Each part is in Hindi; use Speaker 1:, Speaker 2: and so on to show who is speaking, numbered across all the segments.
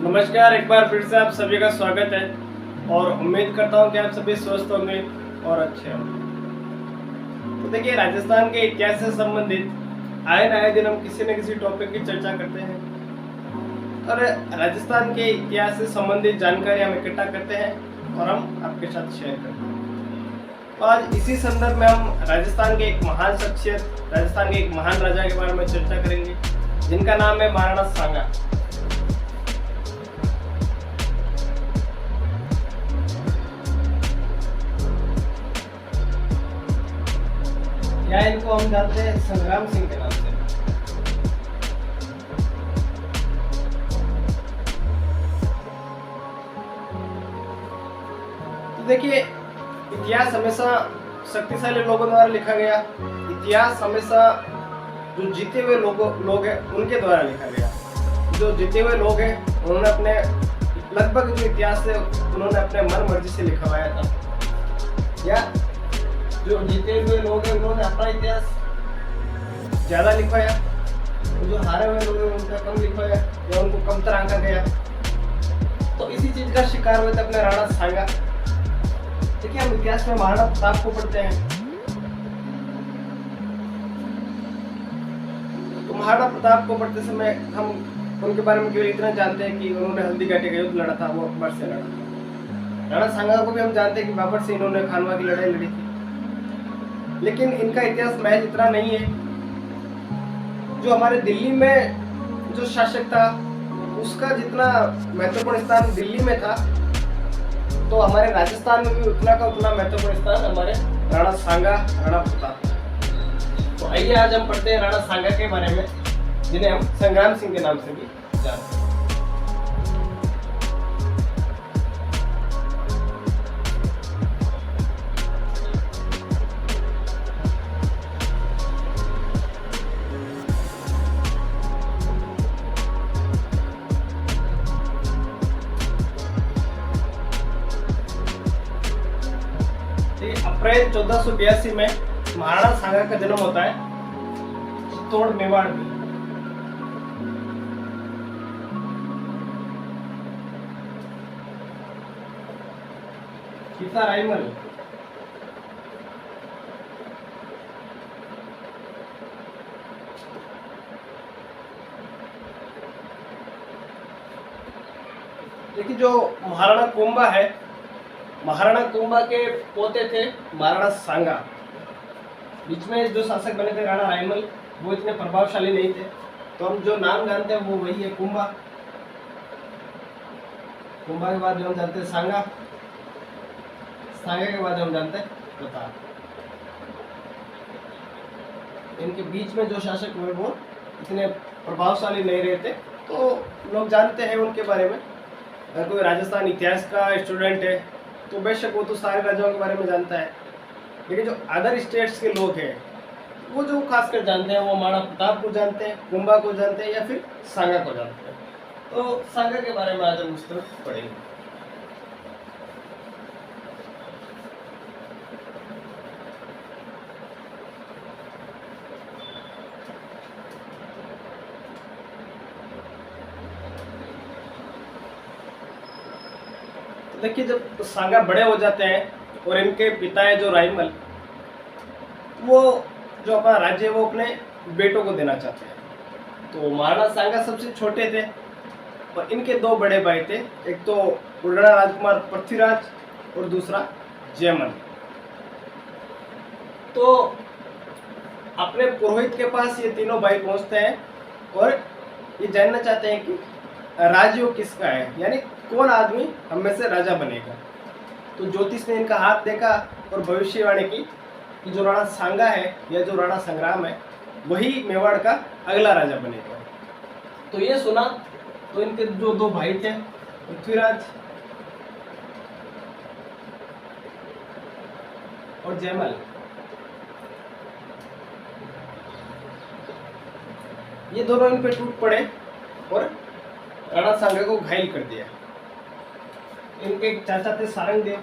Speaker 1: नमस्कार, एक बार फिर से आप सभी का स्वागत है और उम्मीद करता हूँ कि आप सभी स्वस्थ होंगे और अच्छे होंगे। तो देखिए, राजस्थान के इतिहास से संबंधित आए दिन हम किसी न किसी टॉपिक की चर्चा करते हैं और राजस्थान के इतिहास से संबंधित जानकारी हम इकट्ठा करते हैं और हम आपके साथ शेयर करते हैं। तो आज इसी संदर्भ में हम राजस्थान के एक महान शख्सियत, राजस्थान के एक महान राजा के बारे में चर्चा करेंगे जिनका नाम है महाराणा सांगा। या इनको हम जानते हैं संग्राम सिंह के नाम से। तो देखिए, इतिहास हमेशा शक्तिशाली लोगों द्वारा लिखा गया। इतिहास हमेशा जो जीते हुए लोग हैं उनके द्वारा लिखा गया। जो जीते हुए लोग हैं उन्होंने अपने लगभग जो इतिहास है उन्होंने अपने मन मर्जी से लिखवाया था, या जो जीते हुए लोग हैं उन्होंने अपना इतिहास ज्यादा लिखवाया, जो हारे हुए लोग हैं उनका कम लिखवाया या उनको कम तरह आंका गया। तो इसी चीज का शिकार हुए थे अपने राणा सांगा। देखिए, हम इतिहास में महाराणा प्रताप को पढ़ते हैं तो महाराणा प्रताप को पढ़ते समय हम उनके बारे में केवल इतना जानते हैं कि उन्होंने हल्दी घाटी का युद्ध लड़ा था, वो अकबर से लड़ा था। राणा सांगा को भी हम जानते हैं कि बाबर से इन्होंने खानवा की लड़ाई लड़ी थी, लेकिन इनका इतिहास महज इतना नहीं है। जो हमारे दिल्ली में जो शासक था उसका जितना महत्वपूर्ण स्थान दिल्ली में था, तो हमारे राजस्थान में भी उतना का उतना महत्वपूर्ण स्थान हमारे राणा सांगा, राणा प्रताप। तो आइए आज हम पढ़ते हैं राणा सांगा के बारे में, जिन्हें हम संग्राम सिंह के नाम से भी जानते हैं। अप्रैल 1482 में महाराणा सांगा का जन्म होता है चित्तौड़, मेवाड़ में। पिता रायमल। देखिए, जो महाराणा कुंभा है, महाराणा कुंभा के पोते थे महाराणा सांगा। बीच में जो शासक बने थे राणा रायमल, वो इतने प्रभावशाली नहीं थे, तो हम जो नाम जानते हैं वो वही है कुंभा। कुंभा के बाद जो हम जानते हैं सांगा, सांगा के बाद हम जानते हैं प्रताप। इनके बीच में जो शासक हुए वो इतने प्रभावशाली नहीं रहे थे, तो लोग जानते हैं उनके बारे में। अगर कोई राजस्थान इतिहास का स्टूडेंट है तो बेशक वो तो सारे राजाओं के बारे में जानता है, लेकिन जो अदर स्टेट्स के लोग हैं वो जो खासकर जानते हैं वो महाराणा प्रताप को जानते हैं, कुंभा को जानते हैं या फिर सांगा को जानते हैं। तो सांगा के बारे में आज हम विस्तृत पढ़ेंगे। देखिए, जब सांगा बड़े हो जाते हैं और इनके पिता है जो रायमल, वो जो अपना राज्य है वो अपने बेटों को देना चाहते हैं। तो महाराणा सांगा सबसे छोटे थे और इनके दो बड़े भाई थे, एक तो उड़ना राजकुमार पृथ्वीराज और दूसरा जयमल। तो अपने पुरोहित के पास ये तीनों भाई पहुंचते हैं और ये जानना चाहते हैं कि राज्य किसका है, यानी कौन आदमी हम में से राजा बनेगा। तो ज्योतिष ने इनका हाथ देखा और भविष्यवाणी की कि जो राणा सांगा है या जो राणा संग्राम है वही मेवाड़ का अगला राजा बनेगा। तो ये सुना तो इनके जो दो भाई थे पृथ्वीराज और जयमल, ये दोनों इन पे टूट पड़े और राणा सांगा को घायल कर दिया। इनके एक चाचा थे सारंगदेव,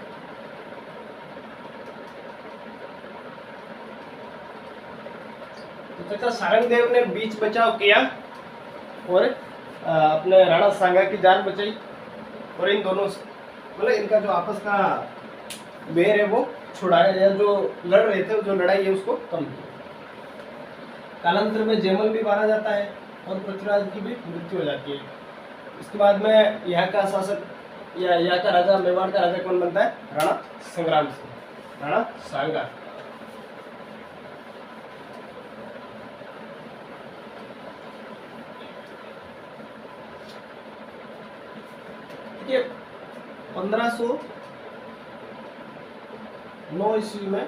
Speaker 1: तो चाचा सारंगदेव ने बीच बचाव किया और अपने राणा सांगा की जान बचाई और इन दोनों से मतलब इनका जो आपस का बैर है वो छुड़ाया, या जो लड़ रहे थे जो लड़ाई है उसको कम किया। कालांतर में जयमल भी मारा जाता है और पृथ्वीराज की भी मृत्यु हो जाती है। इसके बाद में यहाँ का शासक या यहाँ का राजा, मेवाड़ का राजा कौन बनता है? राणा संग्राम सिंह, राणा सांगा। ये 1509 ईस्वी में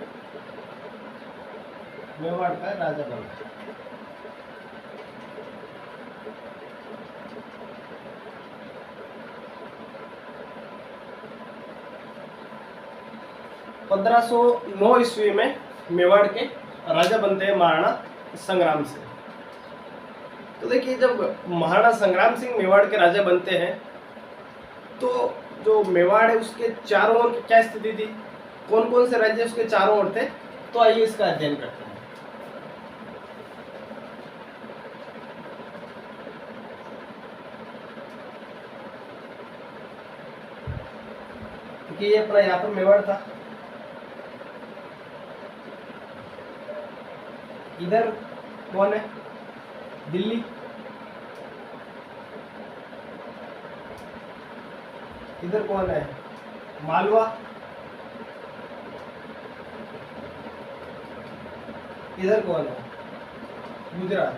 Speaker 1: मेवाड़ का राजा बना। पंद्रह सौ नौ ईस्वी में मेवाड़ के राजा बनते हैं महाराणा संग्राम सिंह। तो देखिए, जब महाराणा संग्राम सिंह मेवाड़ के राजा बनते हैं तो जो मेवाड़ है उसके चारों ओर की क्या स्थिति थी, कौन कौन से राज्य उसके चारों ओर थे, तो आइए इसका अध्ययन करते हैं। क्योंकि ये अपना यहाँ पर मेवाड़ था, इधर कौन है? दिल्ली, इधर कौन है? मालवा, इधर कौन है? गुजरात।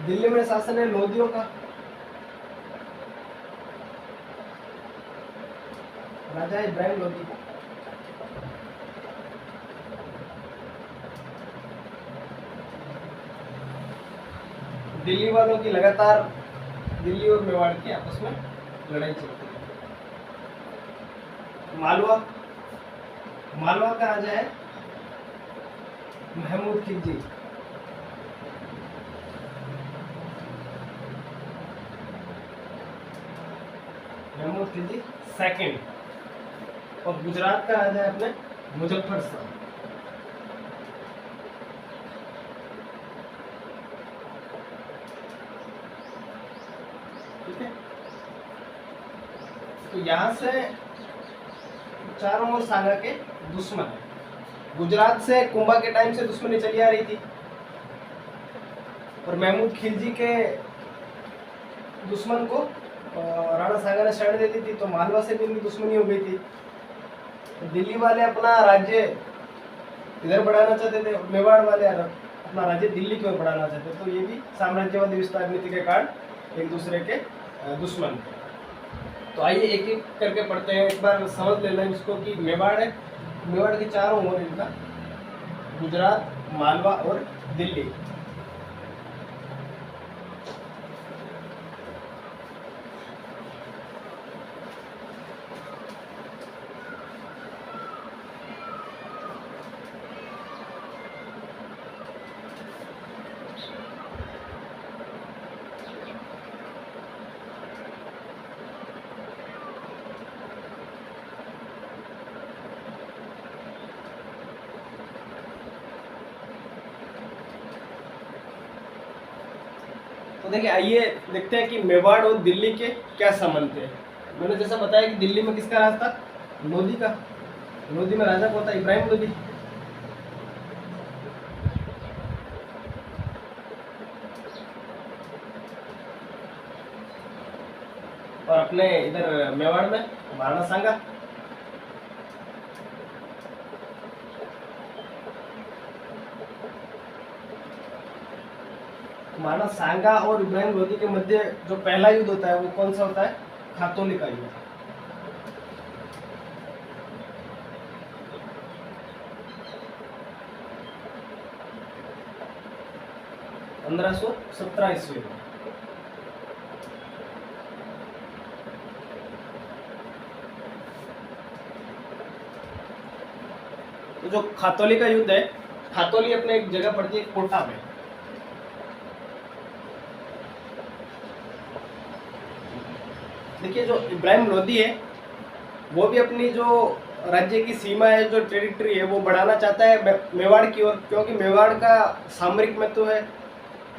Speaker 1: दिल्ली में शासन है लोधियों का, राजा इब्राहिम लोधी। दिल्ली वालों की लगातार दिल्ली और मेवाड़ की आपस में लड़ाई चलती है। मालवा, मालवा का राजा है महमूद खिलजी। महमूद खिलजी सेकंड। और गुजरात का राजा है अपने मुजफ्फर शाह। ठीक है, तो यहां से चारों ओर सांगा के दुश्मन है। गुजरात से कुंभा के टाइम से दुश्मनी चली आ रही थी और महमूद खिलजी के दुश्मन को राणा सांगा ने शरण दे दी थी, तो मालवा से भी इनकी दुश्मनी हो गई थी। दिल्ली वाले अपना राज्य इधर बढ़ाना चाहते थे, मेवाड़ वाले अपना राज्य दिल्ली की ओर बढ़ाना चाहते थे, तो ये भी साम्राज्यवादी विस्तार नीति के कारण एक दूसरे के दुश्मन थे। तो आइए एक एक करके पढ़ते हैं, एक बार समझ लेना इसको कि मेवाड़ है, मेवाड़ के चारों ओर इनका गुजरात, मालवा और दिल्ली। तो देखिए, आइए देखते हैं कि मेवाड़ और दिल्ली के क्या संबंध थे। मैंने जैसा बताया कि दिल्ली में किसका राज था? लोधी का। लोधी में राजा कौन था? इब्राहिम लोधी। और अपने इधर मेवाड़ में महाराणा सांगा। महाराणा सांगा और इब्राहिम लोधी के मध्य जो पहला युद्ध होता है वो कौन सा होता है? खातौली का युद्ध। पंद्रह सौ 17 ईस्वी में। तो जो खातौली का युद्ध है, खातौली अपने एक जगह पड़ती है कोटा में। देखिए, जो इब्राहिम लोधी है वो भी अपनी जो राज्य की सीमा है, जो टेरिटरी है वो बढ़ाना चाहता है मेवाड़ की ओर, क्योंकि मेवाड़ का सामरिक महत्व है,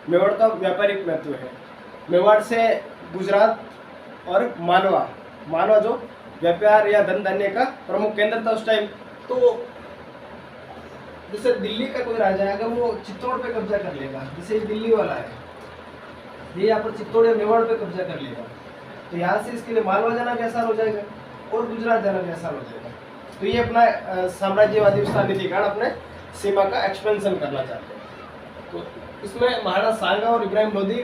Speaker 1: मेवाड़ का व्यापारिक महत्व है। मेवाड़ से गुजरात और मालवा, मालवा जो व्यापार या धन धान्य का प्रमुख केंद्र था उस टाइम। तो जैसे दिल्ली का कोई राजा है, अगर वो चित्तौड़ पे कब्जा कर लेगा, जैसे ये दिल्ली वाला है, ये यहाँ पर चित्तौड़ या मेवाड़ पे कब्जा कर लेगा, तो यहाँ से इसके लिए मालवा जाना भी आसान हो जाएगा और गुजरात जाना भी आसान हो जाएगा। तो ये अपना साम्राज्यवादी विस्तार नीति के कारण अपने सीमा का एक्सपेंशन करना चाहते हैं। तो इसमें महाराणा सांगा और इब्राहिम लोधी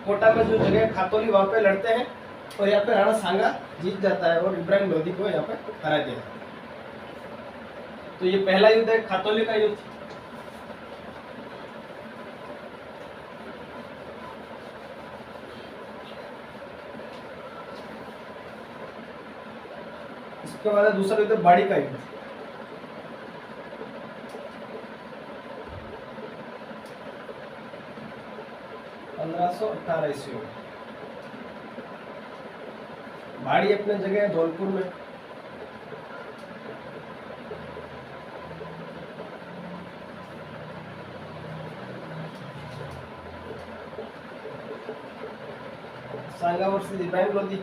Speaker 1: कोटा में जो जगह खातौली वहाँ पे लड़ते हैं और यहाँ पे राणा सांगा जीत जाता है और इब्राहिम लोधी को यहाँ पे हरा दिया। तो ये पहला युद्ध है, खातौली का युद्ध। इसके बाद दूसरा युद्ध बाड़ी का युद्ध। ईस्वी में बाड़ी अपने जगह है धौलपुर में। सांगा वर्सेस इब्राहिम लोधी।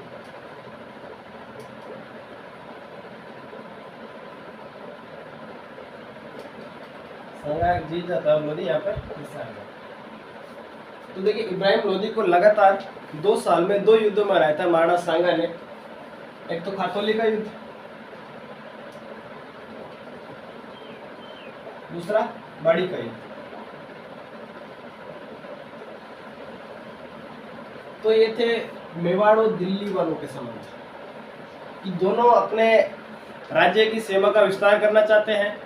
Speaker 1: सांगा जीत जाता है, लोधी यहाँ पर हिस्सा है। तो देखिए इब्राहिम लोधी को लगातार 2 साल में 2 युद्धों में हराया था महाराणा सांगा ने। एक तो खातौली का युद्ध, दूसरा बाड़ी का युद्ध। तो ये थे मेवाड़ और दिल्ली वालों के संबंध, कि दोनों अपने राज्य की सीमा का विस्तार करना चाहते हैं,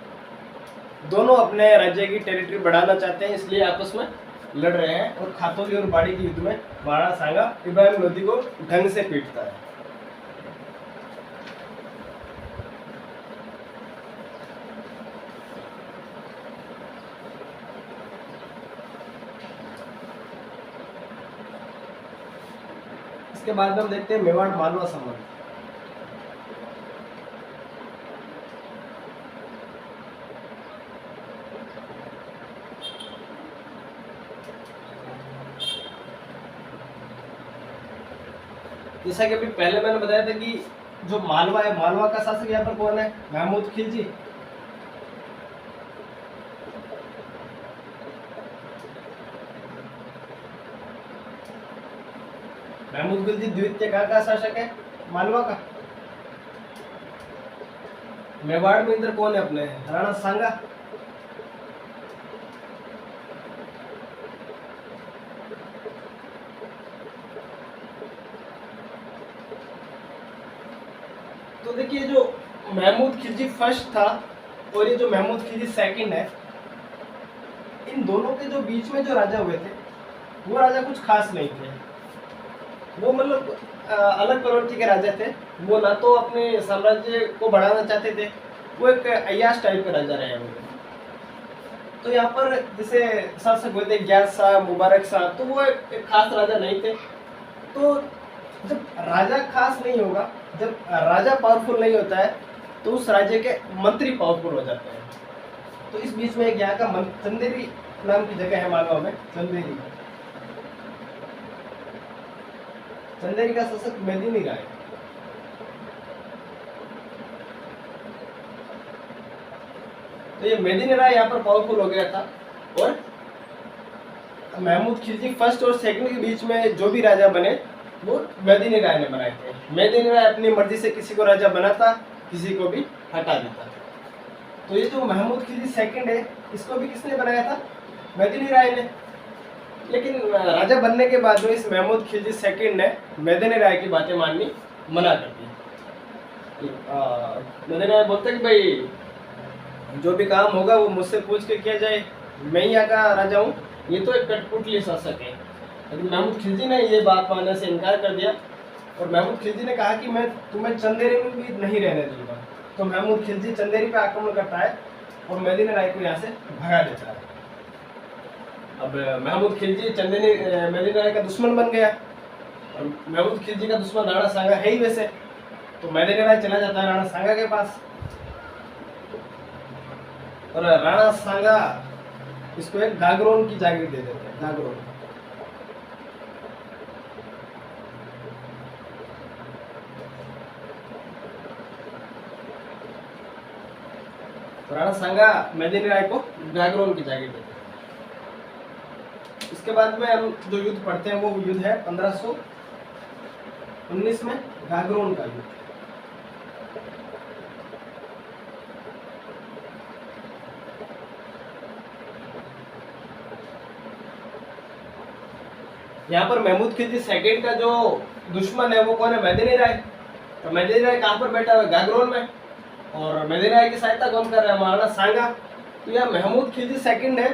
Speaker 1: दोनों अपने राज्य की टेरिटरी बढ़ाना चाहते हैं, इसलिए आपस में लड़ रहे हैं। और खातौली और बाड़ी के युद्ध में महाराणा सांगा इब्राहिम लोधी को ढंग से पीटता है। इसके बाद में हम देखते हैं मेवाड़ मालवा संबंध। जैसा कि अभी पहले मैंने बताया था कि जो मालवा है, मालवा का शासक यहाँ पर कौन है? महमूद खिलजी। महमूद खिलजी द्वितीय कहाँ का शासक है? मालवा का। मेवाड़ में इधर कौन है अपने? राणा सांगा। तो देखिए जो महमूद खिलजी फर्स्ट था और ये जो महमूद खिलजी सेकंड है, इन दोनों के जो बीच में जो राजा हुए थे वो राजा कुछ खास नहीं थे। वो मतलब अलग प्रवृत्ति के राजा थे। वो ना तो अपने साम्राज्य को बढ़ाना चाहते थे, वो एक अय्याश टाइप के राजा रहे होंगे। तो यहाँ पर जैसे शासक हुए थे ग्यास शाह, मुबारक शाह, तो वो एक खास राजा नहीं थे। तो जब राजा खास नहीं होगा, जब राजा पावरफुल नहीं होता है, तो उस राज्य के मंत्री पावरफुल हो जाते हैं। तो इस बीच में एक यहाँ का चंदेरी नाम की जगह है मालवा में, चंदेरी। चंदेरी का शासक मेदिनी राय। तो ये मेदिनी राय यहाँ पर पावरफुल हो गया था और महमूद खिलजी फर्स्ट और सेकंड के बीच में जो भी राजा बने वो मेदिनी राय ने बनाए थे। मेदिनी राय अपनी मर्जी से किसी को राजा बनाता, किसी को भी हटा देता। तो ये जो महमूद खिलजी सेकंड है, इसको भी किसने बनाया था? मेदिनी राय ने। लेकिन राजा बनने के बाद में इस महमूद खिलजी सेकंड ने मेदिनी राय की बातें माननी मना कर दी। मेदिनी राय बोलते कि भाई जो भी काम होगा वो मुझसे पूछ के किया जाए, मैं ही यहाँ का राजा हूँ। ये तो एक कठपुतली शासक है। लेकिन महमूद खिलजी ने ये बात मानने से इनकार कर दिया और महमूद खिलजी ने कहा कि मैं तुम्हें चंदेरी में भी नहीं रहने दूंगा। तो महमूद खिलजी चंदेरी पे आक्रमण करता है और मेदिनी राय को यहाँ से भगा देता है। अब महमूद खिलजी मेदिनी राय का दुश्मन बन गया और महमूद खिलजी का दुश्मन राणा सांगा है ही वैसे। तो मेदिनी राय चला जाता है राणा सांगा के पास और राणा सांगा इसको एक गागरोन की जागीर दे देते हैं, गागरोन। राणा सांगा मेदिनी राय को गागरोन की जागीर देते हैं। इसके बाद में हम जो युद्ध पढ़ते हैं वो युद्ध है 1519 में गागरोन का युद्ध। यहाँ पर महमूद खिलजी सेकंड का जो दुश्मन है वो कौन है? मेदिनी राय। तो मेदिनी राय कहाँ पर बैठा हुआ है? गागरोन में। और मेदिनी राय की सहायता कौन कर रहा है? महाराणा सांगा। तो यह महमूद खिलजी सेकंड है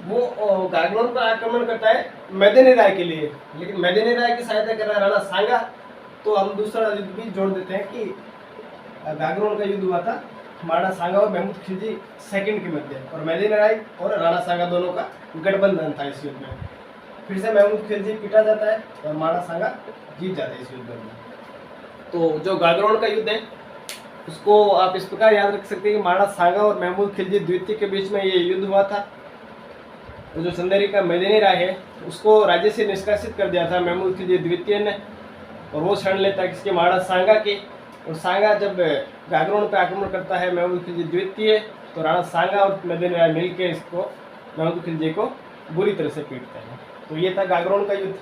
Speaker 1: वो गागरोन पर आक्रमण करता है मेदिनी राय के लिए, लेकिन मेदिनी राय की सहायता कर रहा है राणा सांगा। तो हम दूसरा युद्ध भी जोड़ देते हैं कि गागरोन का युद्ध हुआ था महाराणा सांगा और महमूद खिलजी सेकंड के मध्य, और मेदिनी राय और राणा सांगा दोनों का गठबंधन था इस युद्ध में। फिर से महमूद खिलजी पिटा जाता है और महाराणा सांगा जीत जाते हैं इस युद्ध में। तो जो गागरोन का युद्ध है उसको आप इस प्रकार याद रख सकते हैं कि महाराणा सांगा और महमूद खिलजी द्वितीय के बीच में ये युद्ध हुआ था। तो जो चंदेरी का मेदिनी राय है उसको राज्य से निष्कासित कर दिया था महमूद खिलजी द्वितीय ने, और वो क्षण लेता है किसके? महाराणा सांगा के। और सांगा जब गागरोन पर आक्रमण करता है महमूद खिलजी द्वितीय, तो राणा सांगा और मेदिनी राय मिलकर इसको महमूद खिलजी को बुरी तरह से पीटते हैं। तो ये था गागरोन का युद्ध।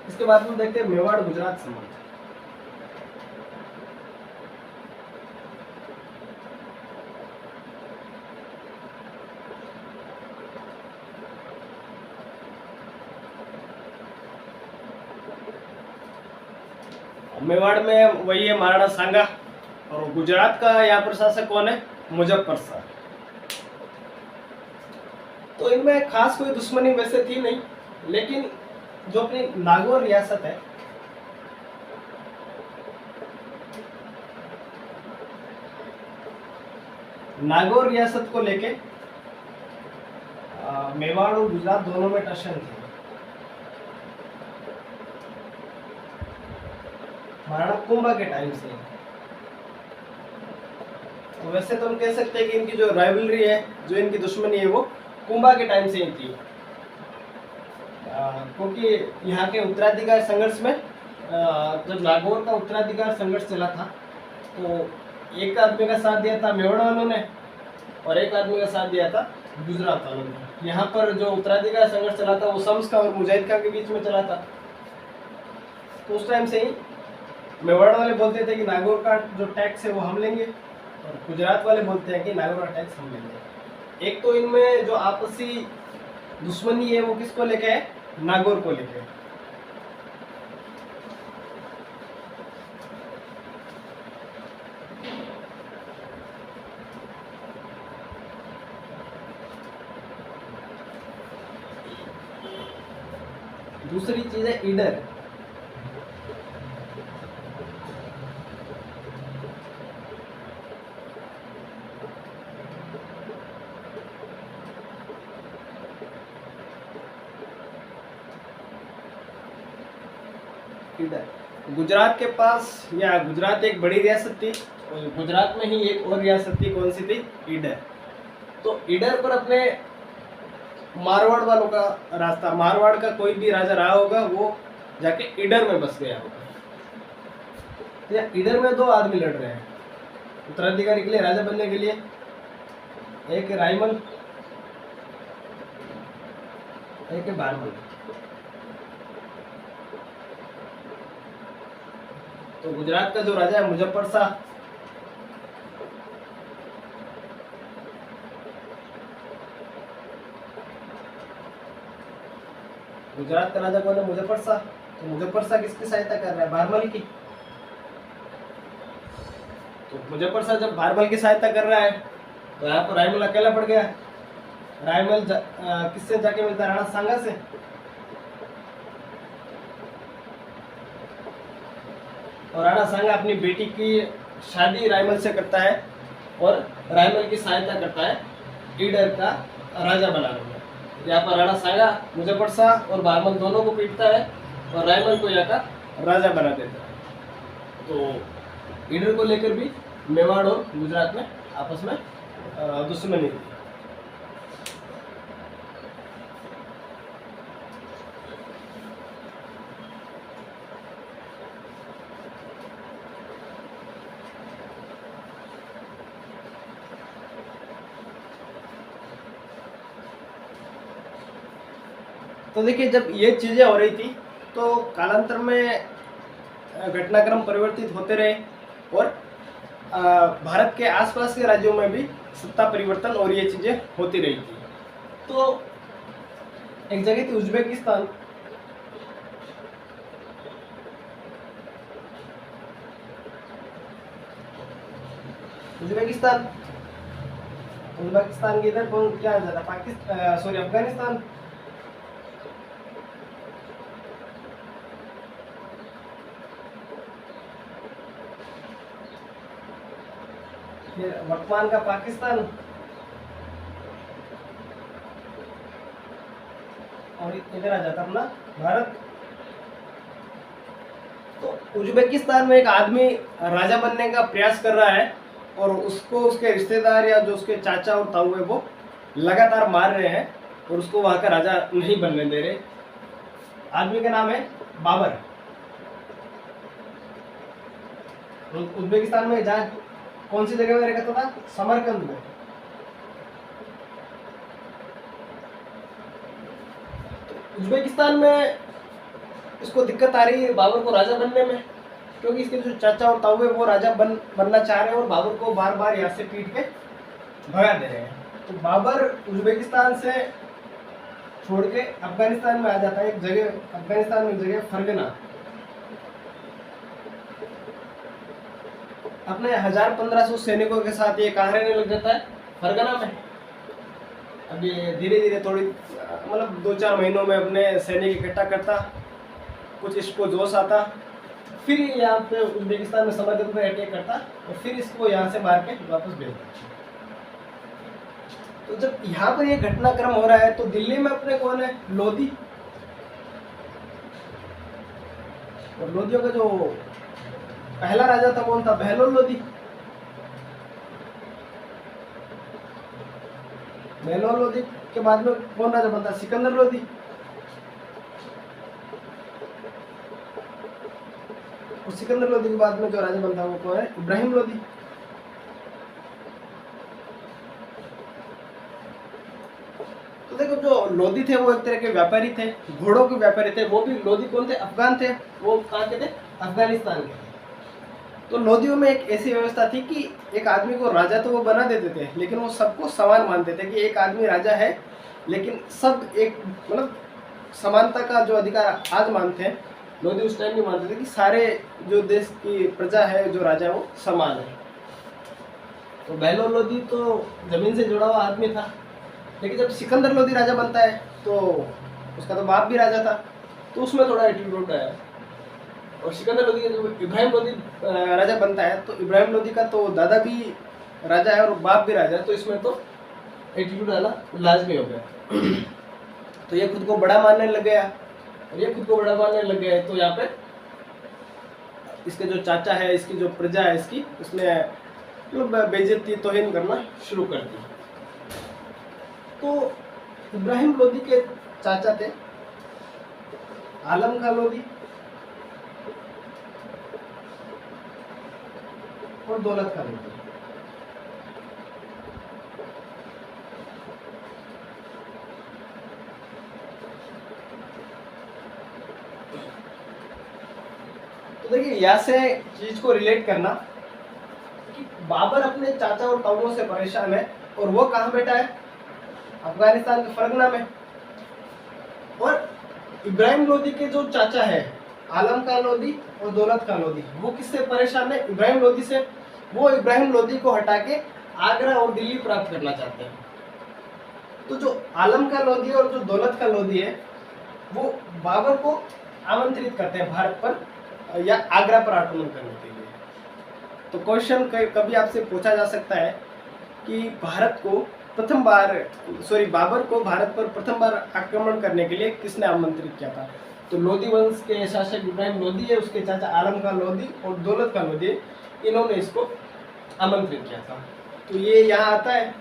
Speaker 1: इसके बाद हम देखते हैं मेवाड़ गुजरात संबंध। मेवाड़ में वही है महाराणा सांगा, और गुजरात का यहाँ पर शासक कौन है? मुजफ्फर शाह। तो इनमें खास कोई दुश्मनी वैसे थी नहीं, लेकिन जो अपनी नागौर रियासत है नागौर रियासत को लेके मेवाड़ और गुजरात दोनों में टेंशन थी। महाराणा कुंभा के टाइम से। तो वैसे तो हम कह सकते हैं कि इनकी जो राइवलरी है, जो इनकी दुश्मनी है, वो कुंभा के टाइम से ही थी, क्योंकि यहाँ के उत्तराधिकार संघर्ष में जब नागौर का उत्तराधिकार संघर्ष चला था तो एक आदमी का साथ दिया था मेवाड़ वालों ने और एक आदमी का साथ दिया था गुजरात वालों ने। यहाँ पर जो उत्तराधिकार संघर्ष चला था वो शम्स खां और मुजाहिद खां के बीच में चला था। तो उस टाइम से ही मेवाड़ वाले बोलते थे कि नागौर का जो टैक्स है वो हम लेंगे, और गुजरात वाले बोलते हैं कि नागौर का टैक्स हम लेंगे। एक तो इनमें जो आपसी दुश्मनी है वो किसको लेके है? नागौर को लेके। दूसरी चीज है ईडर। गुजरात के पास, या गुजरात एक बड़ी रियासत थी, और गुजरात में ही एक और रियासत थी, कौन सी थी? ईडर। तो ईडर पर अपने मारवाड़ वालों का रास्ता, मारवाड़ का कोई भी राजा रहा होगा वो जाके ईडर में बस गया होगा। तो ईडर में दो आदमी लड़ रहे हैं उत्तराधिकारी के लिए, राजा बनने के लिए। एक है रायमल, एक है बारमल। तो गुजरात का जो राजा है मुजफ्फर शाह, गुजरात का राजा कौन है? मुजफ्फर शाह। तो मुजफ्फर शाह किसकी सहायता कर रहा है? बारमल की। तो मुजफ्फर शाह जब बारमल की सहायता कर रहा है तो यहाँ पर रायमल अकेला पड़ गया। रायमल किससे जाके मिलता है? राणा सांगा से। और राणा सांगा अपनी बेटी की शादी रायमल से करता है, और रायमल की सहायता करता है ईडर का राजा बनाने में। यहाँ पर राणा सांगा मुजफ्फर शाह और बहरमल दोनों को पीटता है और रायमल को यहाँ का राजा बना देता है। तो ईडर को लेकर भी मेवाड़ और गुजरात में आपस में दुश्मनी थी। तो देखिए, जब ये चीज़ें हो रही थी तो कालांतर में घटनाक्रम परिवर्तित होते रहे और भारत के आसपास के राज्यों में भी सत्ता परिवर्तन और ये चीज़ें होती रही थी। तो एक जगह थी उज्बेकिस्तान। उज्बेकिस्तान उज्बेकिस्तान के इधर कौन क्या जाता, पाकिस्तान, सॉरी, अफगानिस्तान। फिर वर्तमान का पाकिस्तान और इधर आ जाता अपना भारत। तो उज्बेकिस्तान में एक आदमी राजा बनने का प्रयास कर रहा है और उसको उसके रिश्तेदार या जो उसके चाचा और ताऊ है वो लगातार मार रहे हैं और उसको वहां का राजा नहीं बनने दे रहे। आदमी का नाम है बाबर। उज्बेकिस्तान में जहाँ कौन सी जगह में रहता था, समरकंद में। उज्बेकिस्तान में इसको दिक्कत आ रही है बाबर को राजा बनने में, क्योंकि इसके जो चाचा और ताऊ है वो राजा बनना चाह रहे हैं और बाबर को बार बार यहाँ से पीट के भगा दे रहे हैं। तो बाबर उज्बेकिस्तान से छोड़ के अफगानिस्तान में आ जाता है। एक जगह अफगानिस्तान में एक जगह फरगना, अपने 1000-1500 सैनिकों के साथ ये कहाँ रहने लग जाता है, फरगना में। अब ये धीरे धीरे थोड़ी मतलब 2-4 महीनों में अपने सैनिक इकट्ठा करता, कुछ इसको जोश आता, फिर यहाँ पे उज्बेकिस्तान में समरकंद पे अटैक करता और फिर इसको यहाँ से मार के वापस भेजता। तो जब यहाँ पर ये घटनाक्रम हो रहा है तो दिल्ली में अपने कौन है, लोधी। और लोधियों का जो पहला राजा था कौन था, बहलोल लोधी। बहलोल लोधी के बाद में कौन राजा बनता, सिकंदर लोधी। और सिकंदर लोधी के बाद में जो राजा बनता वो कौन है, इब्राहिम लोधी। तो देखो, जो लोधी थे वो एक तरह के व्यापारी थे, घोड़ों के व्यापारी थे। वो भी लोधी कौन थे, अफगान थे। वो कहाँ के थे, अफगानिस्तान के। तो लोधियों में एक ऐसी व्यवस्था थी कि एक आदमी को राजा तो वो बना देते थे, लेकिन वो सबको समान मानते थे कि एक आदमी राजा है, लेकिन सब एक मतलब समानता का जो अधिकार आज मानते हैं, लोधी उस टाइम भी मानते थे कि सारे जो देश की प्रजा है, जो राजा है वो समान है। तो बहलोल लोधी तो जमीन से जुड़ा हुआ आदमी था, लेकिन जब सिकंदर लोधी राजा बनता है तो उसका तो बाप भी राजा था, तो उसमें थोड़ा एटीट्यूड आया। और सिकंदर लोधी जब इब्राहिम लोधी राजा बनता है तो इब्राहिम लोधी का तो दादा भी राजा है और बाप भी राजा है, तो इसमें तो एटीट्यूड आना लाजमी हो गया। तो ये खुद को बड़ा मानने लग गया, और ये खुद को बड़ा मानने लग गया तो यहाँ पे इसके जो चाचा है, इसकी जो प्रजा है इसकी, उसने मतलब बेइज्जती तौहीन करना शुरू कर दी। तो इब्राहिम लोधी के चाचा थे आलम खां लोधी और दौलत खां लोधी। तो देखिए, यहाँ से चीज को रिलेट करना कि बाबर अपने चाचा और ताऊओं से परेशान है और वो कहाँ बैठा है, अफगानिस्तान के फरगना में। और इब्राहिम लोधी के जो चाचा है आलम खां लोधी और दौलत खां लोधी, वो किससे परेशान है, इब्राहिम लोधी से। वो इब्राहिम लोधी को हटा के आगरा और दिल्ली प्राप्त करना चाहते हैं। तो जो आलम खां लोधी और जो दौलत खां लोधी है वो बाबर को आमंत्रित करते हैं भारत पर या आगरा पर आक्रमण करने के लिए। तो क्वेश्चन कभी आपसे पूछा जा सकता है कि बाबर को भारत पर प्रथम बार आक्रमण करने के लिए किसने आमंत्रित किया था। तो लोधी वंश के शासक इब्राहिम लोधी है, उसके चाचा आलम खां लोधी और दौलत खां लोधी, इन्होंने इसको आमंत्रित किया था। तो ये यहाँ आता है।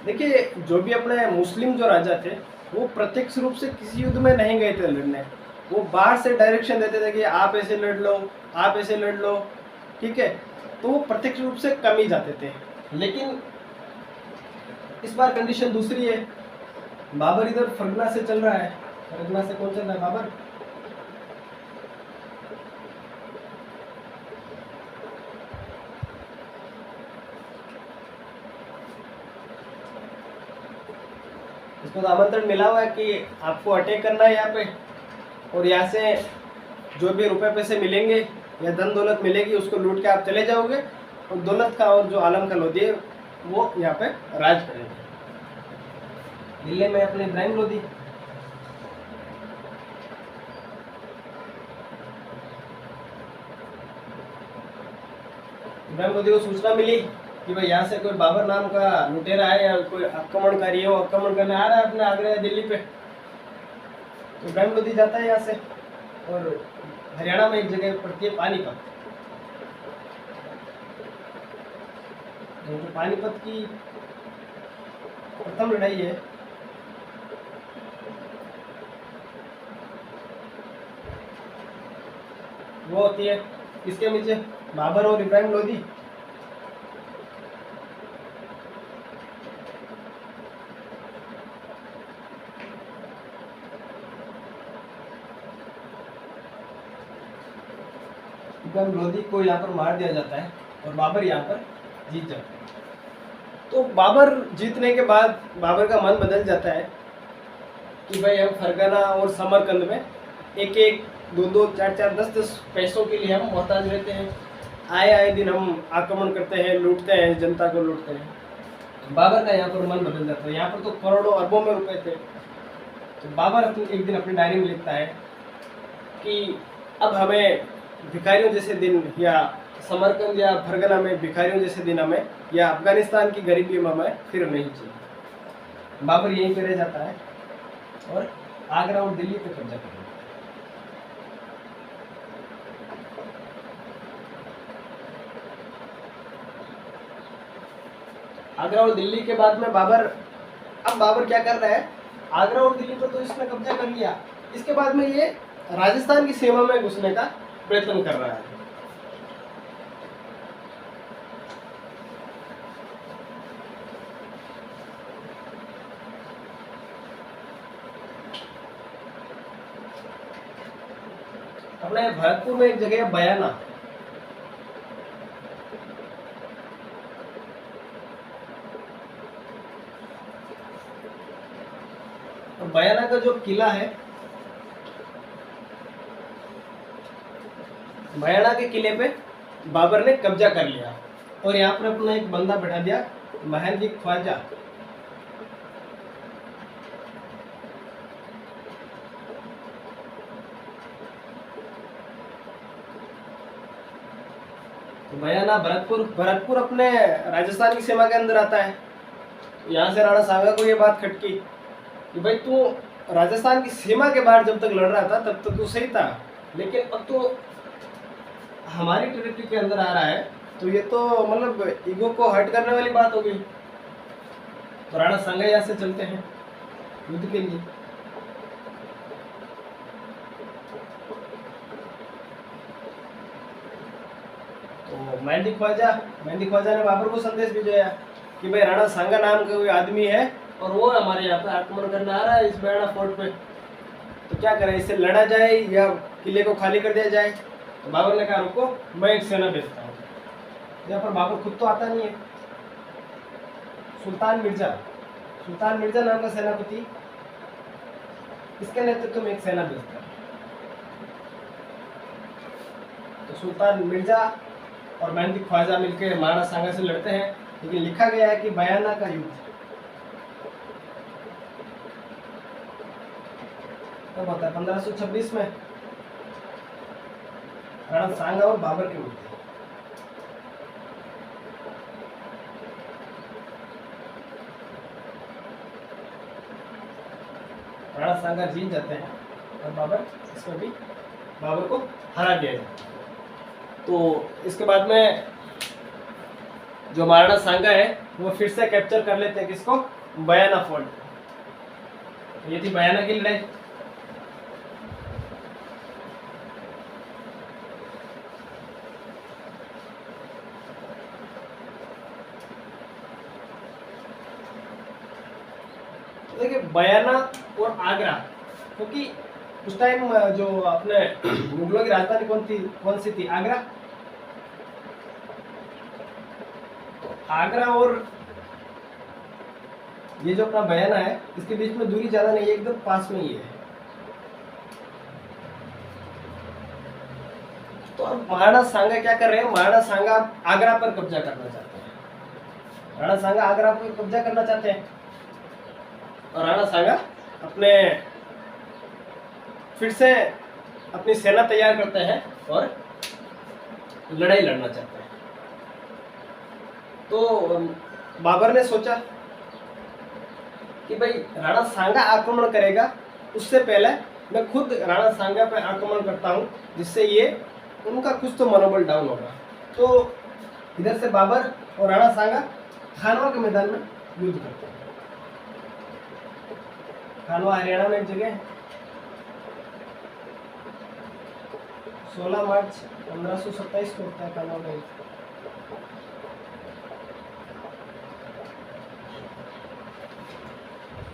Speaker 1: देखिए, जो भी अपने मुस्लिम जो राजा थे वो प्रत्यक्ष रूप से किसी युद्ध में नहीं गए थे लड़ने। वो बाहर से डायरेक्शन देते थे कि आप ऐसे लड़ लो, आप ऐसे लड़ लो, ठीक है। तो वो प्रत्यक्ष रूप से कम ही जाते थे। लेकिन इस बार कंडीशन दूसरी है। बाबर इधर फरगना से चल रहा है। फरगना से कौन चल रहा है? बाबर। इसको तो आमंत्रण मिला हुआ है कि आपको अटैक करना है यहाँ पे, और यहाँ से जो भी रुपए पैसे मिलेंगे या धन दौलत मिलेगी उसको लूट के आप चले जाओगे, और दौलत का और जो आलम का लोधी है वो यहाँ पे राज करेंगे। दिल्ली में अपने इब्राहिम लोधी। इब्राहिम लोधी को सूचना मिली कि भाई यहाँ से कोई बाबर नाम का लुटेरा है या कोई आक्रमणकारी है, वो आक्रमण करने आ रहा है अपने आगरा या दिल्ली पे। तो इब्राहिम लोधी जाता है यहाँ से, और हरियाणा में एक जगह पड़ती है पानीपत। तो पानीपत की प्रथम लड़ाई है। वो होती है किसके नीचे? बाबर और इब्राहिम लोधी। इब्राहिम लोधी को यहाँ पर मार दिया जाता है और बाबर यहाँ पर जीत जाता है। तो बाबर जीतने के बाद बाबर का मन बदल जाता है कि भाई हम फरगना और समरकंद में एक एक दो दो चार चार 10-10 पैसों के लिए हम मोहताज रहते हैं। आए दिन हम आक्रमण करते हैं, लूटते हैं, जनता को लूटते हैं। बाबर का यहाँ पर मन बदल जाता है। यहाँ पर तो करोड़ों अरबों में रुपए थे। तो बाबर एक दिन अपनी डायरी में लिखता है कि अब हमें भिखारियों जैसे दिन, या समरकंद या फरगना में भिखारियों जैसे दिन हमें, या अफगानिस्तान की गरीबी में हमें फिर नहीं चाहिए। बाबर यहीं पे रह जाता है और आगरा और दिल्ली पे कब्जा करता है। आगरा और दिल्ली के बाद में अब बाबर क्या कर रहा है? आगरा और दिल्ली पर तो इसने कब्जा कर लिया, इसके बाद में ये राजस्थान की सीमा में घुसने का प्रयत्न कर रहा है। अपने भरतपुर में एक जगह है बयाना। और बयाना का जो किला है, बयाना के किले पे बाबर ने कब्जा कर लिया और यहाँ पर अपना एक बंदा बैठा दिया, महंदी ख्वाजा। तो बयाना भरतपुर अपने राजस्थान की सीमा के अंदर आता है। यहाँ से राणा सांगा को ये बात खटकी कि भाई तू राजस्थान की सीमा के बाहर जब तक लड़ रहा था तब तक तू सही था, लेकिन अब तो हमारी टेरिटरी के अंदर आ रहा है, तो ये तो मतलब ईगो को हर्ट करने वाली बात हो गई। तो राणा सांगा यहाँ से चलते हैं युद्ध के लिए। तो मेहंदी ख्वाजा ने बाबर को संदेश भेजा कि भाई राणा सांगा नाम का कोई आदमी है और वो हमारे यहाँ पे आक्रमण करने आ रहा है इस बयाना फोर्ट पे। तो क्या करें, इससे लड़ा जाए या किले को खाली कर दिया जाए? तो बाबर ने कहा रुको, मैं एक सेना भेजता हूँ। यहाँ पर बाबर खुद तो आता नहीं है। सुल्तान मिर्जा नाम का सेनापति, इसके नेतृत्व में एक सेना भेजता है। तो सुल्तान मिर्जा और मेहंदी ख्वाजा मिलकर महाराणा सांगा से लड़ते हैं। लेकिन लिखा गया है कि बयाना का युद्ध कब होता है? 1526 में राणा सांगा और बाबर के युद्ध। राणा सांगा जीत जाते हैं और बाबर इसमें भी बाबर को हरा दिया जाता है। तो इसके बाद में जो महाराणा सांगा है वो फिर से कैप्चर कर लेते हैं किसको? बयाना फोर्ट। ये थी बयाना की लड़ाई। तो देखिए बयाना और आगरा, क्योंकि उस टाइम जो अपने मुगलों की राजधानी कौन सी थी? आगरा। आगरा और ये जो अपना बयाना है इसके बीच में दूरी ज्यादा नहीं है, एकदम पास में ही है। तो अब महाराणा सांगा क्या कर रहे हैं? महाराणा सांगा आगरा पर कब्जा करना चाहते हैं। राणा सांगा आगरा पर कब्जा करना चाहते हैं और राणा सांगा अपने फिर से अपनी सेना तैयार करते हैं और लड़ाई लड़ना चाहते हैं। तो बाबर ने सोचा कि भाई राणा सांगा आक्रमण करेगा, उससे पहले मैं खुद राणा सांगा पर आक्रमण करता हूं, जिससे ये उनका कुछ तो मनोबल डाउन होगा। तो इधर से बाबर और राणा सांगा खानवा के मैदान में युद्ध करते हैं। खानवा हरियाणा में एक जगह है। 16 मार्च 1527 को होता है खानवा का युद्ध।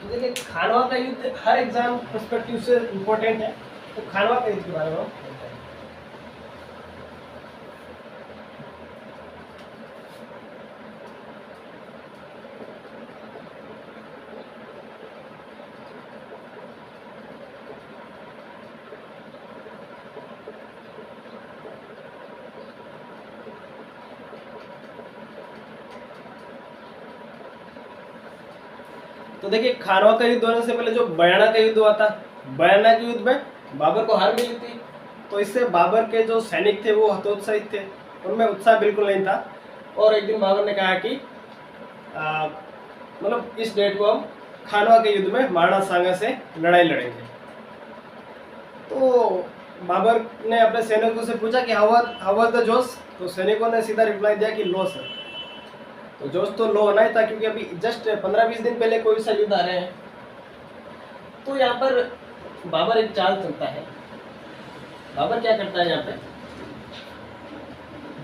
Speaker 1: तो देखिए खानवा का युद्ध हर एग्जाम पर्सपेक्टिव से इम्पोर्टेंट है, तो खानवा का युद्ध के बारे में हम जानते हैं। तो देखिए खानवा का युद्ध होने से पहले जो बयाना का युद्ध हुआ था, बयाना के युद्ध में बाबर को हार मिली थी। तो इससे बाबर के जो सैनिक थे वो हतोत्साहित थे, उनमें उत्साह बिल्कुल नहीं था। और एक दिन बाबर ने कहा कि मतलब इस डेट को हम खानवा के युद्ध में महाराणा सांगा से लड़ाई लड़ेंगे। तो बाबर ने अपने सैनिकों से पूछा कि हाउ वाज द जोश? तो सैनिकों ने सीधा रिप्लाई दिया कि लो सर। तो जोश तो लो होना ही था, क्योंकि अभी जस्ट 15-20 दिन पहले कोई सा युद्ध आ रहे हैं। तो यहाँ पर बाबर एक चाल चलता है। बाबर क्या करता है? यहाँ पे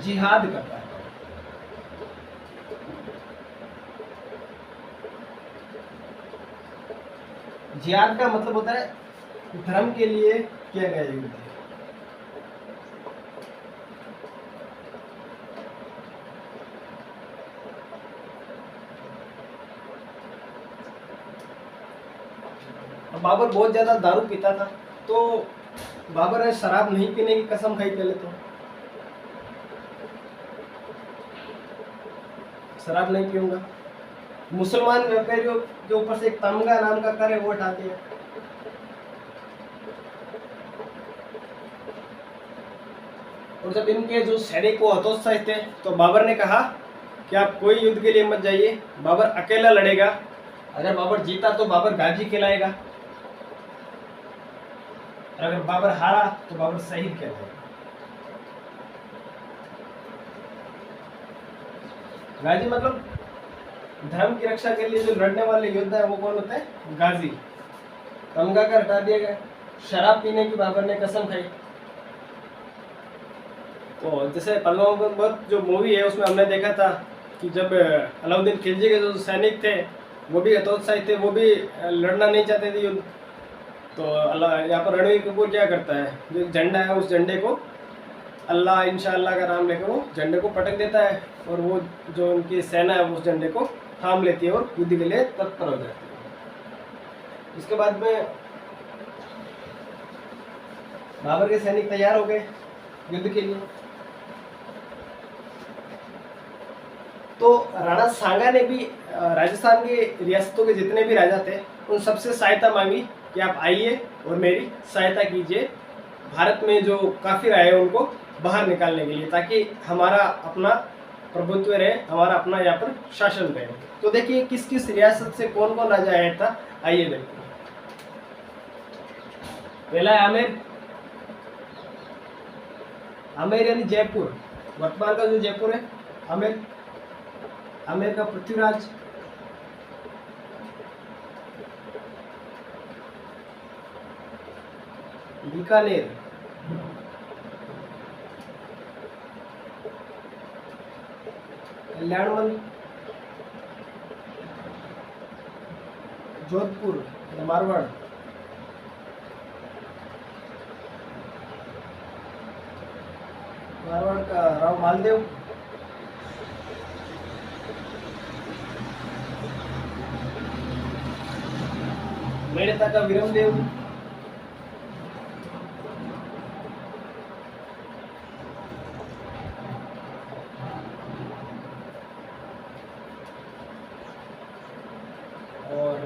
Speaker 1: जिहाद करता है। जिहाद का मतलब होता है धर्म के लिए किया गया युद्ध। बाबर बहुत ज्यादा दारू पीता था, तो बाबर ने शराब नहीं पीने की कसम खाई पहले तो। शराब नहीं पीऊंगा। मुसलमान व्यापारियों के ऊपर से एक तमगा नाम का कर है वो उठाते हैं। और जब इनके जो सैनिक को हतोत्साहित थे, तो बाबर ने कहा कि आप कोई युद्ध के लिए मत जाइए, बाबर अकेला लड़ेगा। अगर बाबर जीता तो बाबर गाजी खिलाएगा, अगर बाबर हारा तो बाबर शहीद कहलाएगा। गाजी मतलब धर्म की रक्षा के लिए जो लड़ने वाले योद्धा है वो कौन होते हैं? गाजी। तमगा कर हटा दिया गया। शराब पीने की बाबर ने कसम खाई। तो जैसे पल्लव मोहम्मद जो मूवी है उसमें हमने देखा था कि जब अलाउद्दीन खिलजी के जो सैनिक थे वो भी हतोत्साहित थे, वो भी लड़ना नहीं चाहते थे युद्ध। तो अल्लाह यहाँ पर रणवीर कपूर क्या करता है, जो झंडा है उस झंडे को अल्लाह इंशाअल्लाह का नाम लेकर वो झंडे को पटक देता है, और वो जो उनकी सेना है उस झंडे को थाम लेती है और युद्ध के लिए तत्पर हो जाती है। इसके बाद में बाबर के सैनिक तैयार हो गए युद्ध के लिए। तो राणा सांगा ने भी राजस्थान के रियासतों के जितने भी राजा थे उन सबसे सहायता मांगी कि आप आइए और मेरी सहायता कीजिए, भारत में जो काफिर आए उनको बाहर निकालने के लिए, ताकि हमारा अपना प्रभुत्व रहे, हमारा अपना यहाँ पर शासन रहे। तो देखिए किस किस रियासत से कौन कौन राजा आया था, आइए देखते हैं। पहला है आमेर। आमेर यानी जयपुर, वर्तमान का जो जयपुर है आमेर। आमेर का पृथ्वीराज। बीकानेर। कल्याणमल। जोधपुर मारवाड़। मारवाड़ का राव मालदेव। मेड़ता का विरमदेव। और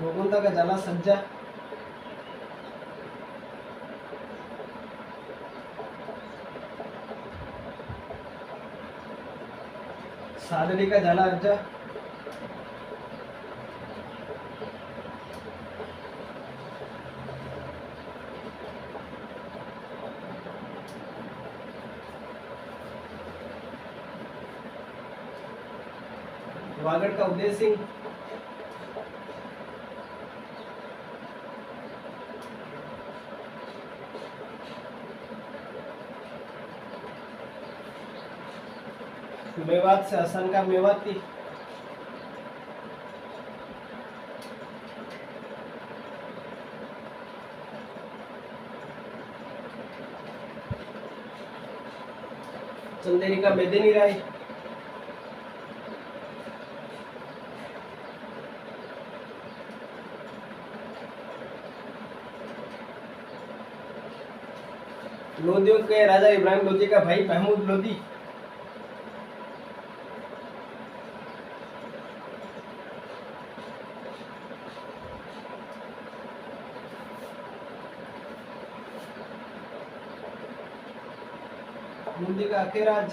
Speaker 1: गोगुंदा का जाला सज्जा। सादड़ी का जाला अज्जा। वागड़ का उदय सिंह। मेवात से हसन का मेवाती। चंदेरी का मेदिनी राय। लोधियों के राजा इब्राहिम लोधी का भाई महमूद लोधी। बूंदी का अखेराज।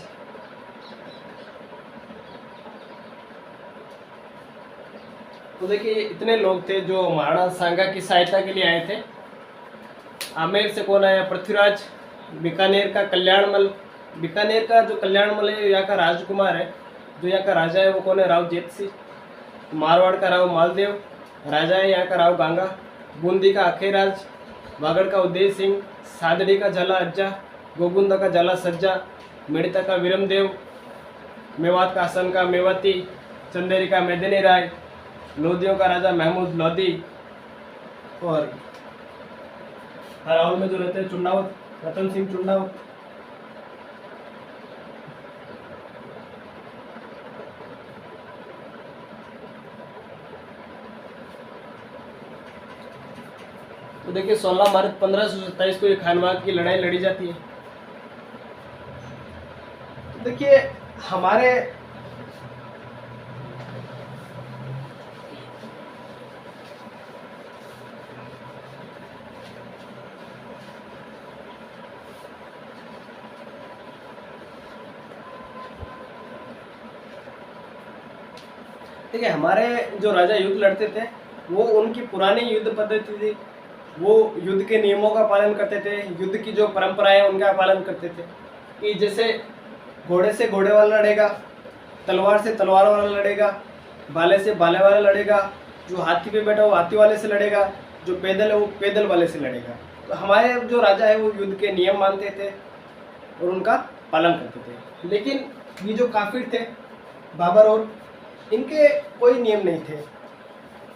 Speaker 1: तो देखिए इतने लोग थे जो महाराणा सांगा की सहायता के लिए आए थे। आमेर से कौन आया, पृथ्वीराज। बीकानेर का कल्याणमल। बीकानेर का जो कल्याणमल है यहाँ का राजकुमार है, जो यहाँ का राजा है वो कौन है, राव जेत सिंह। मारवाड़ का राव मालदेव राजा है यहाँ का, राव गांगा। बूंदी का अखेराज। वागड़ का उदय सिंह। सादड़ी का झाला अज्जा। गोगुंदा का झाला सज्जा। मेड़ता का विरमदेव। मेवात का हसन का मेवाती। चंदेरी का मेदिनी राय। लोधियों का राजा महमूद लोधी। और हरावल में जो रहते हैं चुन्नावत, रतन सिंह चुन्नावत। तो देखिए 16 मार्च 1527 को ये खानवाद की लड़ाई लड़ी जाती है। तो देखिए हमारे देखिए हमारे जो राजा युद्ध लड़ते थे वो उनकी पुरानी युद्ध पद्धति थी, वो युद्ध के नियमों का पालन करते थे, युद्ध की जो परंपराएं उनका पालन करते थे। कि जैसे घोड़े से घोड़े वाला लड़ेगा, तलवार से तलवार वाला लड़ेगा, भाले से भाले वाला लड़ेगा, जो हाथी पे बैठा वो हाथी वाले से लड़ेगा, जो पैदल है वो पैदल वाले से लड़ेगा। तो हमारे जो राजा है वो युद्ध के नियम मानते थे और उनका पालन करते थे। लेकिन ये जो काफिर थे बाबर और, इनके कोई नियम नहीं थे।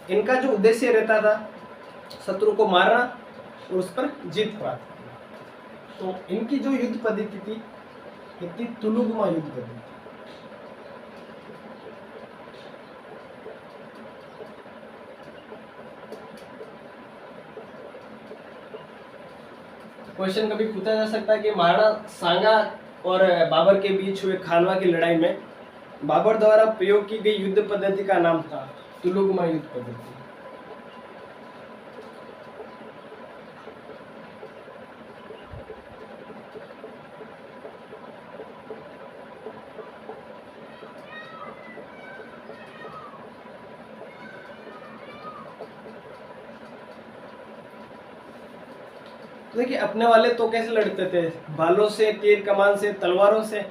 Speaker 1: इनका जो उद्देश्य रहता था शत्रु को मारना और उस पर जीत प्राप्त करना। तो इनकी जो युद्ध पद्धति थी इतनी तुलुगमा युद्ध पद्धति। क्वेश्चन कभी पूछा जा सकता है कि महाराणा सांगा और बाबर के बीच हुए खानवा की लड़ाई में बाबर द्वारा प्रयोग की गई युद्ध पद्धति का नाम था तुलुगमा युद्ध पद्धति। तो देखिए अपने वाले तो कैसे लड़ते थे, भालों से, तीर कमान से, तलवारों से।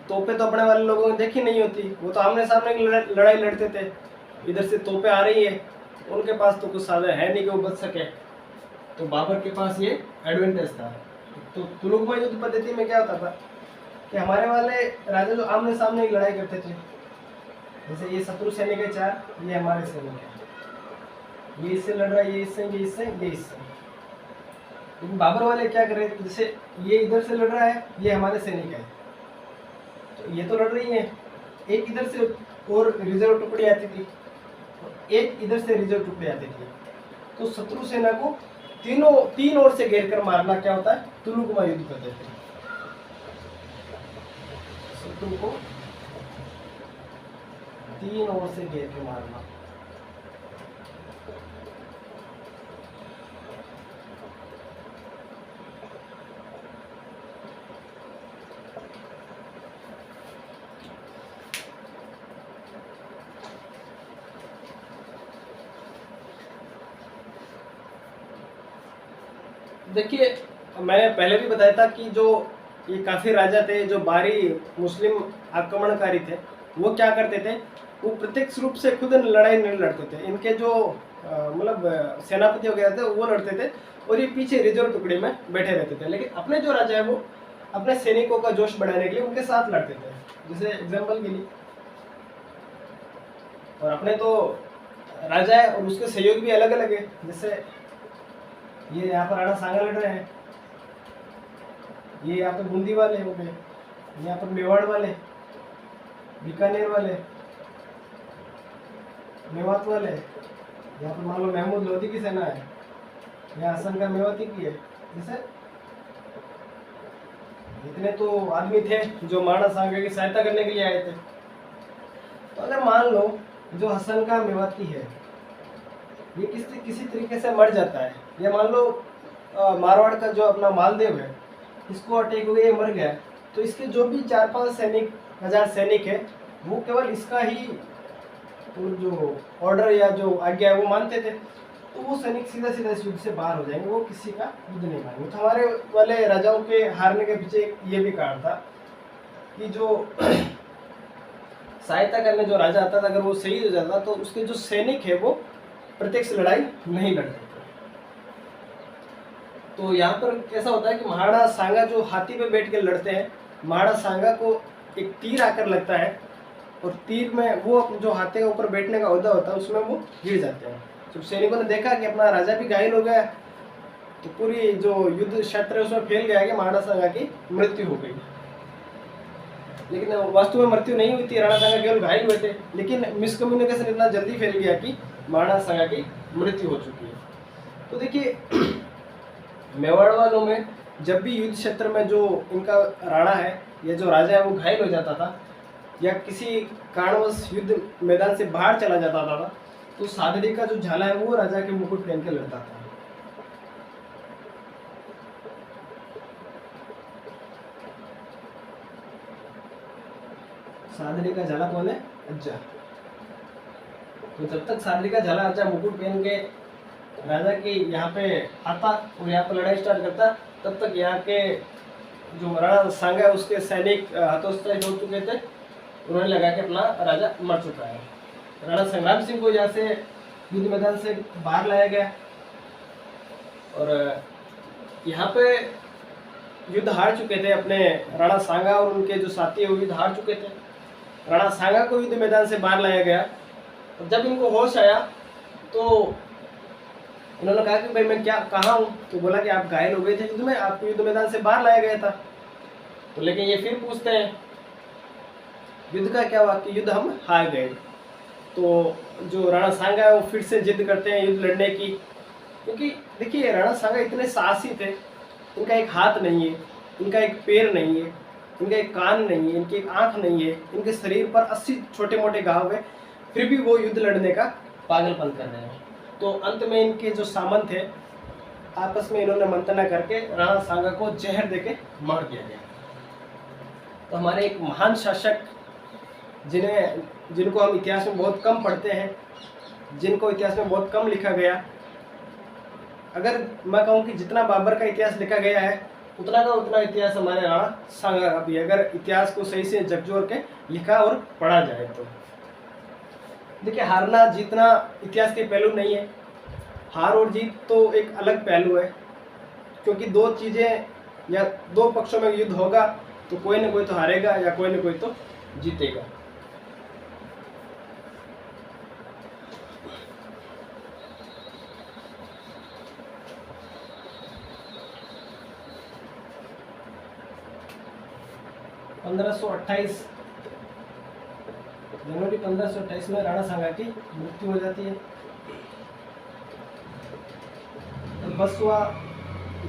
Speaker 1: तोपे तो अपने वाले लोगों ने देखी नहीं होती, वो तो आमने सामने की लड़ाई लड़ते थे। इधर से तोपे आ रही है, उनके पास तो कुछ साधन है नहीं कि वो बच सके, तो बाबर के पास ये एडवांटेज था। तो तुलुगमा युद्ध पद्धति में क्या होता था कि हमारे वाले राजा जो आमने सामने की लड़ाई करते थे, जैसे ये शत्रु सैनिक है 4, ये हमारे सैनिक है, ये इससे लड़ रहा है, ये इससे, ये इससे, ये इससे। लेकिन बाबर वाले क्या कर रहे थे, जैसे ये इधर से लड़ रहा है, ये हमारे सैनिक है, तो ये तो लड़ रही है, एक इधर से और रिजर्व टुकड़ी आती थी, एक इधर से रिजर्व टुकड़ी आती थी, तो शत्रु सेना को तीन ओर से घेर कर मारना क्या होता है, तुलुगमा युद्ध करते थे। शत्रु को 3 ओर से घेर के मारना। देखिए मैंने पहले भी बताया था कि जो ये काफ़ी राजा थे जो बाहरी मुस्लिम आक्रमणकारी थे, वो क्या करते थे, वो प्रत्यक्ष रूप से खुद लड़ाई नहीं लड़ते थे। इनके जो मतलब सेनापति वगैरह थे वो लड़ते थे और ये पीछे रिजर्व टुकड़ी में बैठे रहते थे। लेकिन अपने जो राजा है वो अपने सैनिकों का जोश बढ़ाने के लिए उनके साथ लड़ते थे, जैसे एग्जाम्पल के लिए। और अपने तो राजा है और उसके सहयोगी भी अलग अलग है, जैसे ये यहाँ पर राणा सांगा लड़ रहे हैं, ये यहाँ पर बूंदी वाले हो गए, यहाँ पर मेवाड़ वाले, बीकानेर वाले, मेवात वाले, यहाँ पर मान लो महमूद लोधी की सेना है, यहाँ हसन का मेवाती की है। जैसे इतने तो आदमी थे जो महाराणा सांगा की सहायता करने के लिए आए थे। तो अगर मान लो जो हसन का मेवाती है ये किसी तरीके से मर जाता है, या मान लो मारवाड़ का जो अपना मालदेव है इसको अटैक हो गया, ये मर गया, तो इसके जो भी 4-5 हजार सैनिक है वो केवल इसका ही जो ऑर्डर या जो आज्ञा है वो मानते थे, तो वो सैनिक सीधा सीधा इस युद्ध से बाहर हो जाएंगे, वो किसी का युद्ध नहीं मानेंगे। तो हमारे वाले राजाओं के हारने के पीछे ये भी कारण था कि जो सहायता करने जो राजा आता था अगर वो शहीद हो जाता तो उसके जो सैनिक है वो प्रत्यक्ष लड़ाई नहीं लड़ते। तो यहाँ पर कैसा होता है कि महाराणा सांगा जो हाथी पे बैठ के लड़ते हैं, महाराणा सांगा को एक तीर आकर लगता है और तीर में वो जो हाथी के ऊपर बैठने का ओहदा होता है उसमें वो गिर जाते हैं। जब सैनिकों ने देखा कि अपना राजा भी घायल हो गया तो पूरी जो युद्ध क्षेत्र है उसमें फैल गया कि महाराणा सांगा की मृत्यु हो गई। लेकिन वास्तव में मृत्यु नहीं हुई थी, राणा सांगा केवल घायल हुए थे, लेकिन मिसकम्युनिकेशन इतना जल्दी फैल गया कि महाराणा सांगा की मृत्यु हो चुकी है। तो देखिए मेवाड़ वालों में जब भी युद्ध क्षेत्र में जो इनका राणा है या जो राजा है वो घायल हो जाता था या किसी कारणवश युद्ध मैदान से बाहर चला जाता था तो सादड़ी का जो झाला है वो राजा के मुकुट पहन के लड़ता था। सादड़ी का झाला कौन है? अज्जा। तो जब तक सादड़ी का झाला अज्जा मुकुट पहन के राजा की यहाँ पे आता और यहाँ पे लड़ाई स्टार्ट करता, तब तक यहाँ के जो राणा सांगा है उसके सैनिक हतोत्साहित हो चुके थे, उन्होंने लगा के अपना राजा मर चुका है। राणा संग्राम सिंह को यहाँ से युद्ध मैदान से बाहर लाया गया और यहाँ पे युद्ध हार चुके थे अपने राणा सांगा और उनके जो साथी है वो युद्ध हार चुके थे। राणा सांगा को युद्ध मैदान से बाहर लाया गया और जब इनको होश आया तो उन्होंने कहा कि भाई मैं क्या कहाँ हूँ, तो बोला कि आप घायल हो गए थे युद्ध में, आपको युद्ध मैदान से बाहर लाया गया था। तो लेकिन ये फिर पूछते हैं युद्ध का क्या हुआ, कि युद्ध हम हार गए। तो जो राणा सांगा है वो फिर से जिद करते हैं युद्ध लड़ने की, क्योंकि देखिए राणा सांगा इतने साहसी थे, उनका एक हाथ नहीं है, इनका एक पैर नहीं है, इनका एक कान नहीं है, इनकी एक आंख नहीं है, इनके शरीर पर 80 छोटे मोटे घाव है, फिर भी वो युद्ध लड़ने का पागलपन कर रहे हैं। तो अंत में इनके जो सामंत है आपस में इन्होंने मंत्रणा करके राणा सांगा को जहर देके मार दिया गया। तो हमारे एक महान शासक जिनको हम इतिहास में बहुत कम पढ़ते हैं, जिनको इतिहास में बहुत कम लिखा गया, अगर मैं कहूँ कि जितना बाबर का इतिहास लिखा गया है उतना का उतना इतिहास हमारे राणा सांगा का भी, अगर इतिहास को सही से झकझोर के लिखा और पढ़ा जाए तो। देखिए, हारना जीतना इतिहास के पहलू नहीं है, हार और जीत तो एक अलग पहलू है, क्योंकि दो चीज़ें या दो पक्षों में युद्ध होगा तो कोई ना कोई तो हारेगा या कोई ना कोई तो जीतेगा। जनवरी 1528 में राणा सांगा की मृत्यु हो जाती है। बसवा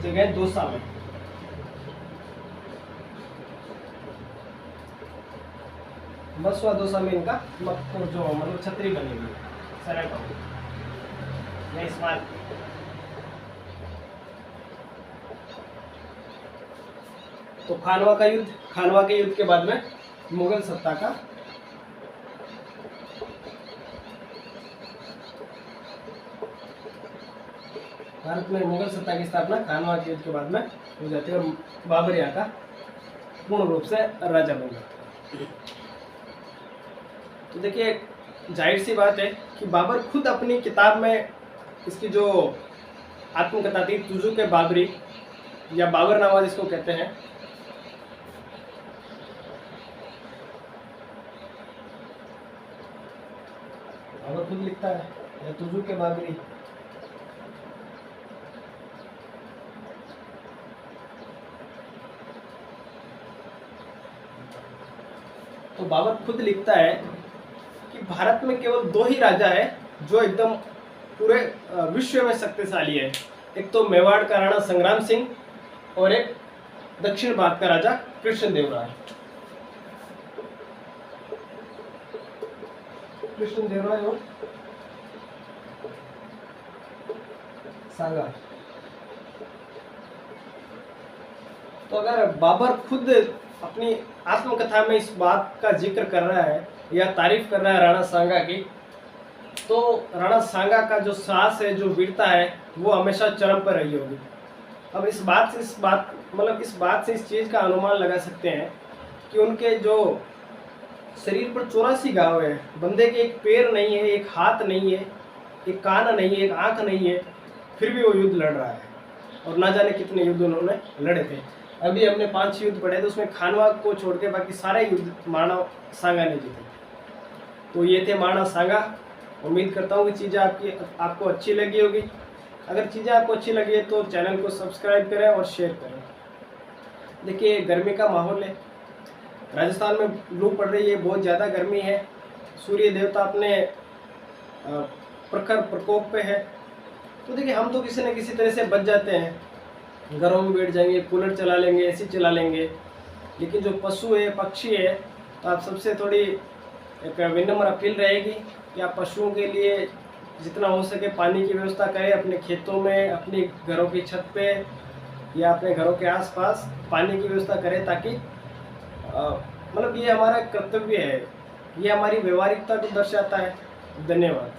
Speaker 1: जगह दौसा में, बसवा दौसा में इनका जो मतलब छतरी बनी हुई है, स्मारक। तो खानवा का युद्ध, खानवा के युद्ध के बाद में मुगल सत्ता का भारत में मुगल सत्ता की स्थापना खानवा के युद्ध के बाद में हो जाती है और बाबर यहाँ का पूर्ण रूप से राजा बन जाता है। तो देखिए, जाहिर सी बात है कि बाबर खुद अपनी किताब में इसकी जो आत्मकथा थी तुजुक के बाबरी या बाबरनामा जिसको कहते हैं, बाबर खुद लिखता है या तुजुक के बाबरी, तो बाबर खुद लिखता है कि भारत में केवल दो ही राजा है जो एकदम पूरे विश्व में शक्तिशाली है। एक तो मेवाड़ का राणा संग्राम सिंह और एक दक्षिण भारत का राजा कृष्णदेवराय। कृष्णदेवराय और सांगा। तो अगर बाबर खुद अपनी आत्मकथा में इस बात का जिक्र कर रहा है या तारीफ कर रहा है राणा सांगा की, तो राणा सांगा का जो साहस है, जो वीरता है, वो हमेशा चरम पर रही होगी। अब इस बात से इस चीज़ का अनुमान लगा सकते हैं कि उनके जो शरीर पर 84 घाव है, बंदे के एक पैर नहीं है, एक हाथ नहीं है, एक कान नहीं है, एक आंख नहीं है, फिर भी वो युद्ध लड़ रहा है। और ना जाने कितने युद्ध उन्होंने लड़े थे। अभी हमने 5 युद्ध पढ़े थे, उसमें खानवा को छोड़ के बाकी सारे युद्ध महाराणा सांगा ने जीते। तो ये थे महाराणा सांगा। उम्मीद करता हूँ कि चीज़ें आपको अच्छी लगी होगी। अगर चीज़ें आपको अच्छी लगी है तो चैनल को सब्सक्राइब करें और शेयर करें। देखिए, गर्मी का माहौल है, राजस्थान में लू पड़ रही है, बहुत ज़्यादा गर्मी है, सूर्य देवता अपने प्रखर प्रकोप पे है। तो देखिए, हम तो किसी न किसी तरह से बच जाते हैं, घरों में बैठ जाएंगे, कूलर चला लेंगे, एसी चला लेंगे। लेकिन जो पशु है, पक्षी है, तो आप सबसे थोड़ी एक विनम्र अपील रहेगी कि आप पशुओं के लिए जितना हो सके पानी की व्यवस्था करें, अपने खेतों में, अपने घरों की छत पे या अपने घरों के आसपास पानी की व्यवस्था करें, ताकि मतलब ये हमारा कर्तव्य है, ये हमारी व्यवहारिकता को दर्शाता है। धन्यवाद।